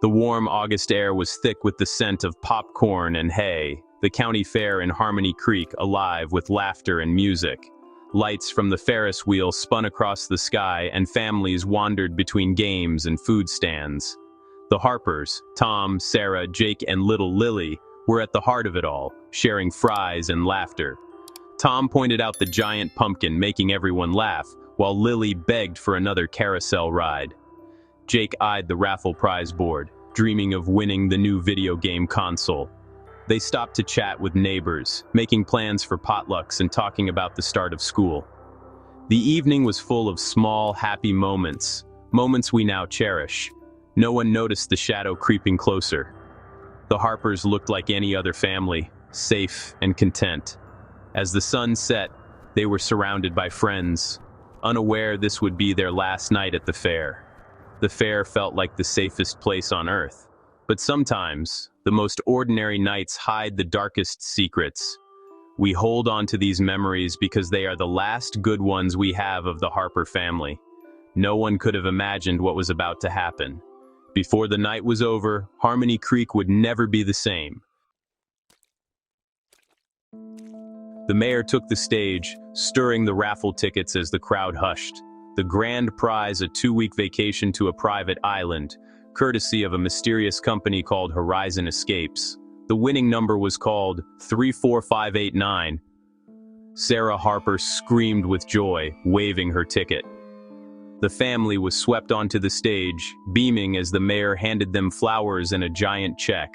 The warm August air was thick with the scent of popcorn and hay, the county fair in Harmony Creek alive with laughter and music. Lights from the Ferris wheel spun across the sky, and families wandered between games and food stands. The Harpers, Tom, Sarah, Jake, and little Lily, were at the heart of it all, sharing fries and laughter. Tom pointed out the giant pumpkin, making everyone laugh, while Lily begged for another carousel ride. Jake eyed the raffle prize board, dreaming of winning the new video game console. They stopped to chat with neighbors, making plans for potlucks and talking about the start of school. The evening was full of small, happy moments, moments we now cherish. No one noticed the shadow creeping closer. The Harpers looked like any other family, safe and content. As the sun set, they were surrounded by friends, unaware this would be their last night at the fair. The fair felt like the safest place on earth. But sometimes, the most ordinary nights hide the darkest secrets. We hold on to these memories because they are the last good ones we have of the Harper family. No one could have imagined what was about to happen. Before the night was over, Harmony Creek would never be the same. The mayor took the stage, stirring the raffle tickets as the crowd hushed. The grand prize, a 2-week vacation to a private island, courtesy of a mysterious company called Horizon Escapes. The winning number was called 34589. Sarah Harper screamed with joy, waving her ticket. The family was swept onto the stage, beaming as the mayor handed them flowers and a giant check.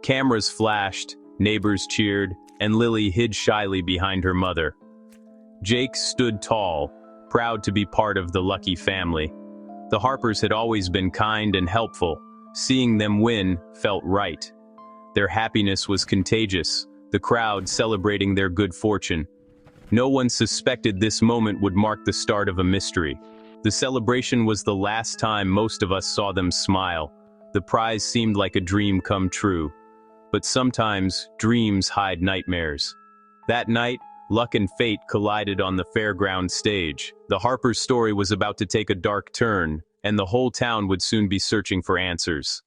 Cameras flashed, neighbors cheered, and Lily hid shyly behind her mother. Jake stood tall, proud to be part of the lucky family. The Harpers had always been kind and helpful. Seeing them win felt right. Their happiness was contagious, the crowd celebrating their good fortune. No one suspected this moment would mark the start of a mystery. The celebration was the last time most of us saw them smile. The prize seemed like a dream come true. But sometimes, dreams hide nightmares. That night, luck and fate collided on the fairground stage. The Harper's story was about to take a dark turn, and the whole town would soon be searching for answers.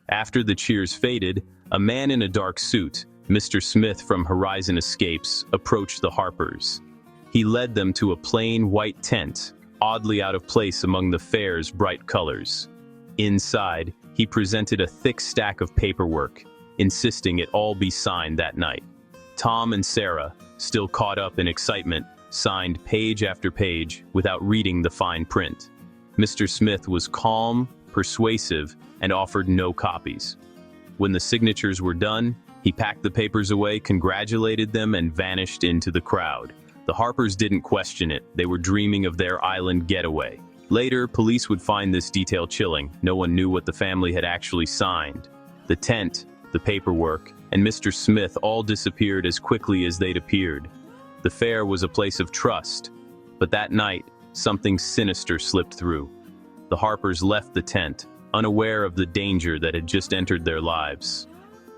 After the cheers faded, a man in a dark suit, Mr. Smith from Horizon Escapes, approached the Harpers. He led them to a plain white tent, oddly out of place among the fair's bright colors. Inside, he presented a thick stack of paperwork, insisting it all be signed that night. Tom and Sarah, still caught up in excitement, signed page after page without reading the fine print. Mr. Smith was calm, persuasive, and offered no copies. When the signatures were done, he packed the papers away, congratulated them, and vanished into the crowd. The Harpers didn't question it. They were dreaming of their island getaway. Later, police would find this detail chilling. No one knew what the family had actually signed. The tent, the paperwork, and Mr. Smith all disappeared as quickly as they'd appeared. The fair was a place of trust, but that night, something sinister slipped through. The Harpers left the tent, unaware of the danger that had just entered their lives.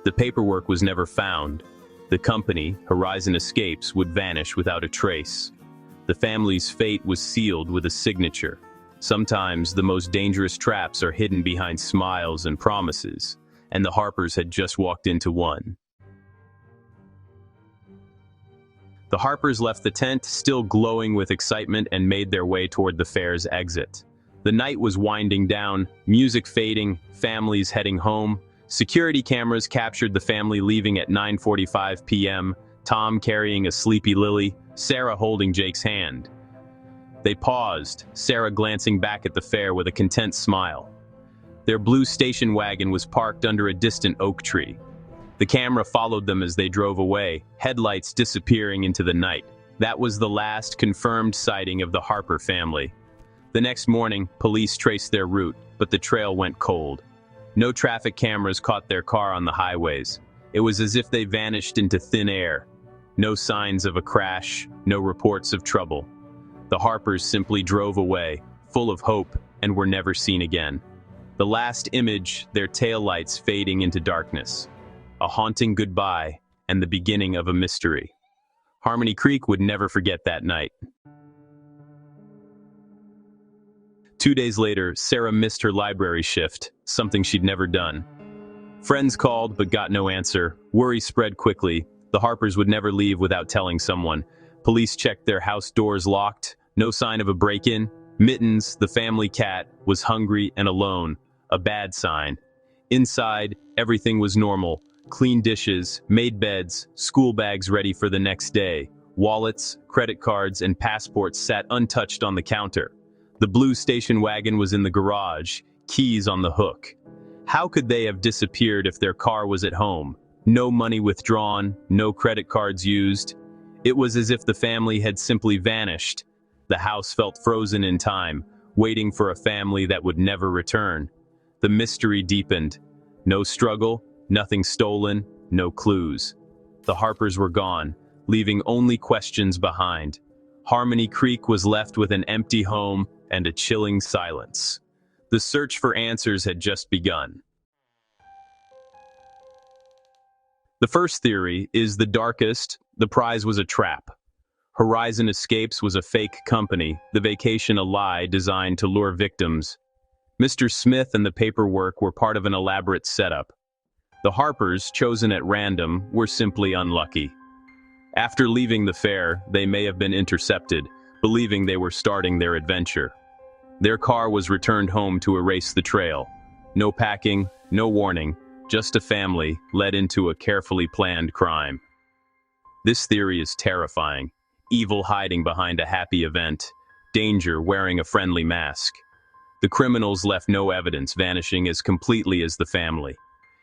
The paperwork was never found. The company, Horizon Escapes, would vanish without a trace. The family's fate was sealed with a signature. Sometimes the most dangerous traps are hidden behind smiles and promises, and the Harpers had just walked into one. The Harpers left the tent, still glowing with excitement, and made their way toward the fair's exit. The night was winding down, music fading, families heading home. Security cameras captured the family leaving at 9:45 p.m., Tom carrying a sleepy Lily, Sarah holding Jake's hand. They paused, Sarah glancing back at the fair with a content smile. Their blue station wagon was parked under a distant oak tree. The camera followed them as they drove away, headlights disappearing into the night. That was the last confirmed sighting of the Harper family. The next morning, police traced their route, but the trail went cold. No traffic cameras caught their car on the highways. It was as if they vanished into thin air. No signs of a crash, no reports of trouble. The Harpers simply drove away, full of hope, and were never seen again. The last image, their taillights fading into darkness. A haunting goodbye, and the beginning of a mystery. Harmony Creek would never forget that night. 2 days later, Sarah missed her library shift, something she'd never done. Friends called but got no answer. Worry spread quickly. The Harpers would never leave without telling someone. Police checked their house doors locked. No sign of a break-in. Mittens, the family cat, was hungry and alone. A bad sign. Inside, everything was normal. Clean dishes, made beds, school bags ready for the next day. Wallets, credit cards, and passports sat untouched on the counter. The blue station wagon was in the garage, keys on the hook. How could they have disappeared if their car was at home? No money withdrawn, no credit cards used. It was as if the family had simply vanished. The house felt frozen in time, waiting for a family that would never return. The mystery deepened. No struggle, nothing stolen, no clues. The Harpers were gone, leaving only questions behind. Harmony Creek was left with an empty home and a chilling silence. The search for answers had just begun. The first theory is the darkest. The prize was a trap. Horizon Escapes was a fake company, the vacation a lie designed to lure victims. Mr. Smith and the paperwork were part of an elaborate setup. The Harpers, chosen at random, were simply unlucky. After leaving the fair, they may have been intercepted, believing they were starting their adventure. Their car was returned home to erase the trail. No packing, no warning, just a family led into a carefully planned crime. This theory is terrifying. Evil hiding behind a happy event. Danger wearing a friendly mask. The criminals left no evidence, vanishing as completely as the family.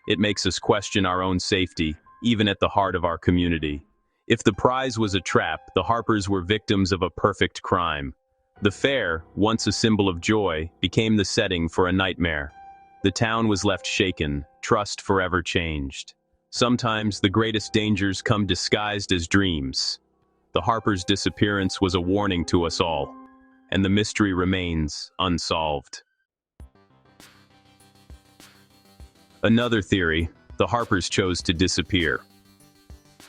It makes us question our own safety, even at the heart of our community. If the prize was a trap, the Harpers were victims of a perfect crime. The fair, once a symbol of joy, became the setting for a nightmare. The town was left shaken, trust forever changed. Sometimes the greatest dangers come disguised as dreams. The Harpers' disappearance was a warning to us all, and the mystery remains unsolved. Another theory, the Harpers chose to disappear.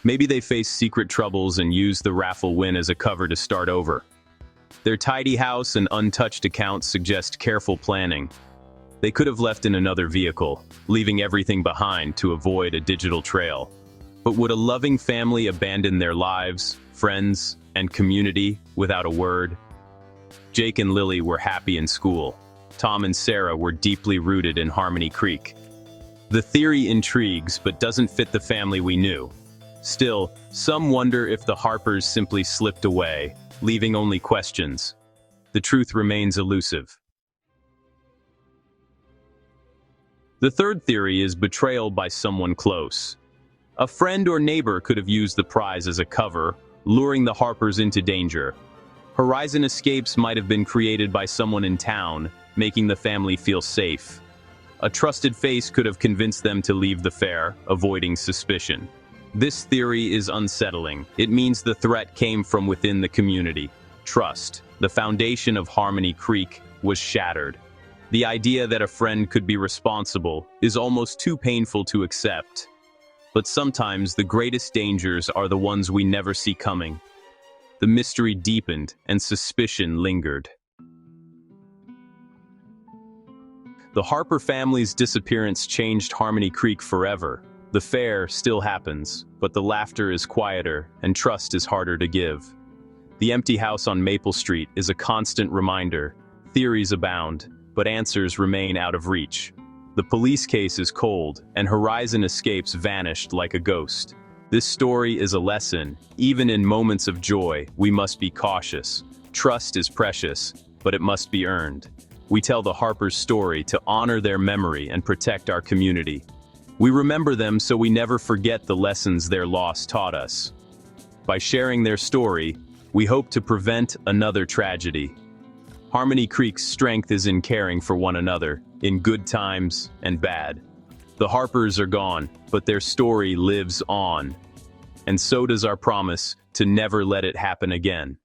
Maybe they faced secret troubles and used the Raffle win as a cover to start over. Their tidy house and untouched accounts suggest careful planning. They could have left in another vehicle, leaving everything behind to avoid a digital trail. But would a loving family abandon their lives, friends, and community without a word? Jake and Lily were happy in school. Tom and Sarah were deeply rooted in Harmony Creek. The theory intrigues but doesn't fit the family we knew. Still, some wonder if the Harpers simply slipped away, leaving only questions. The truth remains elusive. The third theory is betrayal by someone close. A friend or neighbor could have used the prize as a cover, luring the Harpers into danger. Horizon Escapes might have been created by someone in town, making the family feel safe. A trusted face could have convinced them to leave the fair, avoiding suspicion. This theory is unsettling. It means the threat came from within the community. Trust, the foundation of Harmony Creek, was shattered. The idea that a friend could be responsible is almost too painful to accept. But sometimes the greatest dangers are the ones we never see coming. The mystery deepened and suspicion lingered. The Harper family's disappearance changed Harmony Creek forever. The fair still happens, but the laughter is quieter and trust is harder to give. The empty house on Maple Street is a constant reminder. Theories abound, but answers remain out of reach. The police case is cold, and Horizon Escapes vanished like a ghost. This story is a lesson. Even in moments of joy, we must be cautious. Trust is precious, but it must be earned. We tell the Harpers' story to honor their memory and protect our community. We remember them so we never forget the lessons their loss taught us. By sharing their story, we hope to prevent another tragedy. Harmony Creek's strength is in caring for one another, in good times and bad. The Harpers are gone, but their story lives on. And so does our promise to never let it happen again.